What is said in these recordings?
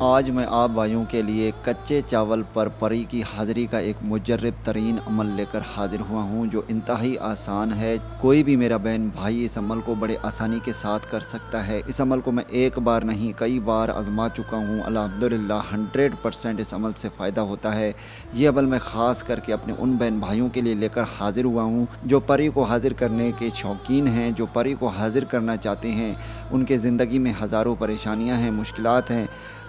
آج میں آپ بھائیوں کے لیے کچے چاول پر پری کی حاضری کا ایک مجرب ترین عمل لے کر حاضر ہوا ہوں جو انتہائی آسان ہے۔ کوئی بھی میرا بہن بھائی اس عمل کو بڑے آسانی کے ساتھ کر سکتا ہے۔ اس عمل کو میں ایک بار نہیں کئی بار آزما چکا ہوں۔ الحمدللہ 100% اس عمل سے فائدہ ہوتا ہے۔ یہ عمل میں خاص کر کے اپنے ان بہن بھائیوں کے لیے لے کر حاضر ہوا ہوں جو پری کو حاضر کرنے کے شوقین ہیں، جو پری کو حاضر کرنا چاہتے ہیں۔ ان کے زندگی میں ہزاروں پریشانیاں ہیں، مشکلات ہیں۔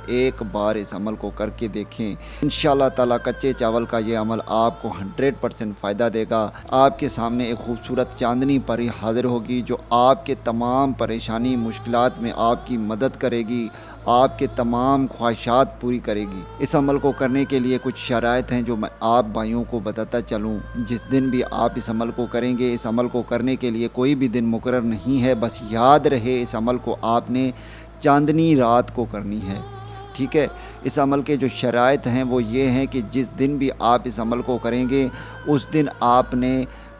ایک بار اس عمل کو کر کے دیکھیں، انشاءاللہ تعالیٰ کچے چاول کا یہ عمل آپ کو 100% فائدہ دے گا۔ آپ کے سامنے ایک خوبصورت چاندنی پری حاضر ہوگی جو آپ کے تمام پریشانی مشکلات میں آپ کی مدد کرے گی، آپ کے تمام خواہشات پوری کرے گی۔ اس عمل کو کرنے کے لیے کچھ شرائط ہیں جو میں آپ بھائیوں کو بتاتا چلوں۔ جس دن بھی آپ اس عمل کو کریں گے، اس عمل کو کرنے کے لیے کوئی بھی دن مقرر نہیں ہے، بس یاد رہے اس عمل کو آپ نے چاندنی رات کو کرنی ہے، ٹھیک ہے۔ اس عمل کے جو شرائط ہیں وہ یہ ہیں کہ جس دن بھی آپ اس عمل کو کریں گے اس دن آپ نے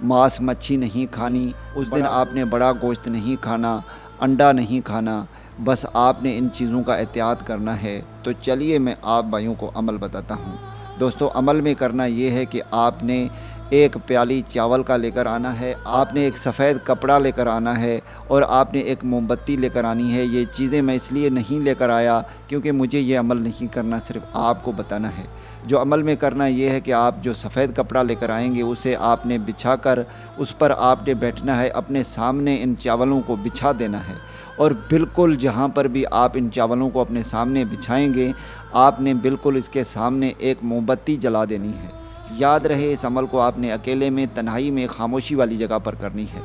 ماس مچھی نہیں کھانی، اس دن آپ نے بڑا گوشت نہیں کھانا، انڈا نہیں کھانا، بس آپ نے ان چیزوں کا احتیاط کرنا ہے۔ تو چلیے میں آپ بھائیوں کو عمل بتاتا ہوں۔ دوستو، عمل میں کرنا یہ ہے کہ آپ نے ایک پیالی چاول کا لے کر آنا ہے، آپ نے ایک سفید کپڑا لے کر آنا ہے اور آپ نے ایک موم بتی لے کر آنی ہے۔ یہ چیزیں میں اس لیے نہیں لے کر آیا کیونکہ مجھے یہ عمل نہیں کرنا، صرف آپ کو بتانا ہے۔ جو عمل میں کرنا یہ ہے کہ آپ جو سفید کپڑا لے کر آئیں گے اسے آپ نے بچھا کر اس پر آپ نے بیٹھنا ہے، اپنے سامنے ان چاولوں کو بچھا دینا ہے اور بالکل جہاں پر بھی آپ ان چاولوں کو اپنے سامنے بچھائیں گے آپ نے بالکل اس کے سامنے ایک موم بتی جلا دینی ہے۔ یاد رہے اس عمل کو آپ نے اکیلے میں، تنہائی میں، خاموشی والی جگہ پر کرنی ہے۔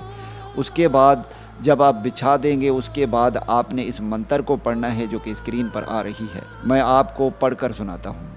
اس کے بعد جب آپ بچھا دیں گے اس کے بعد آپ نے اس منتر کو پڑھنا ہے جو کہ اسکرین پر آ رہی ہے، میں آپ کو پڑھ کر سناتا ہوں۔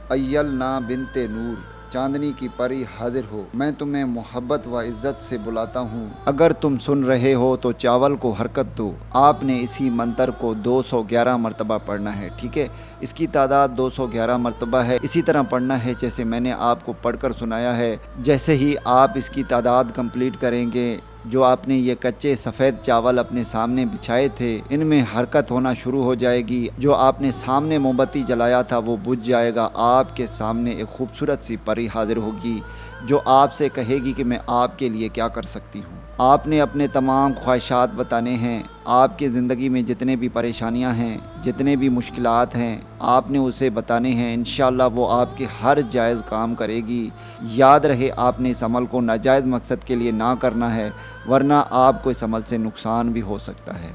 ایلنا بنت نور، چاندنی کی پری حاضر ہو، میں تمہیں محبت و عزت سے بلاتا ہوں، اگر تم سن رہے ہو تو چاول کو حرکت دو۔ آپ نے اسی منتر کو 211 مرتبہ پڑھنا ہے، ٹھیک ہے۔ اس کی تعداد 211 مرتبہ ہے، اسی طرح پڑھنا ہے جیسے میں نے آپ کو پڑھ کر سنایا ہے۔ جیسے ہی آپ اس کی تعداد کمپلیٹ کریں گے، جو آپ نے یہ کچے سفید چاول اپنے سامنے بچھائے تھے ان میں حرکت ہونا شروع ہو جائے گی، جو آپ نے سامنے موم بتی جلایا تھا وہ بجھ جائے گا۔ آپ کے سامنے ایک خوبصورت سی پری حاضر ہوگی جو آپ سے کہے گی کہ میں آپ کے لیے کیا کر سکتی ہوں۔ آپ نے اپنے تمام خواہشات بتانے ہیں، آپ کی زندگی میں جتنے بھی پریشانیاں ہیں، جتنے بھی مشکلات ہیں، آپ نے اسے بتانے ہیں۔ انشاءاللہ وہ آپ کے ہر جائز کام کرے گی۔ یاد رہے آپ نے اس عمل کو ناجائز مقصد کے لیے نہ کرنا ہے، ورنہ آپ کو اس عمل سے نقصان بھی ہو سکتا ہے۔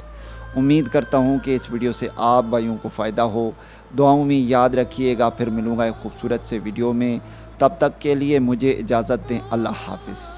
امید کرتا ہوں کہ اس ویڈیو سے آپ بھائیوں کو فائدہ ہو۔ دعاؤں میں یاد رکھیے گا، پھر ملوں گا ایک خوبصورت سے ویڈیو میں۔ تب تک کے لیے مجھے اجازت دیں، اللہ حافظ۔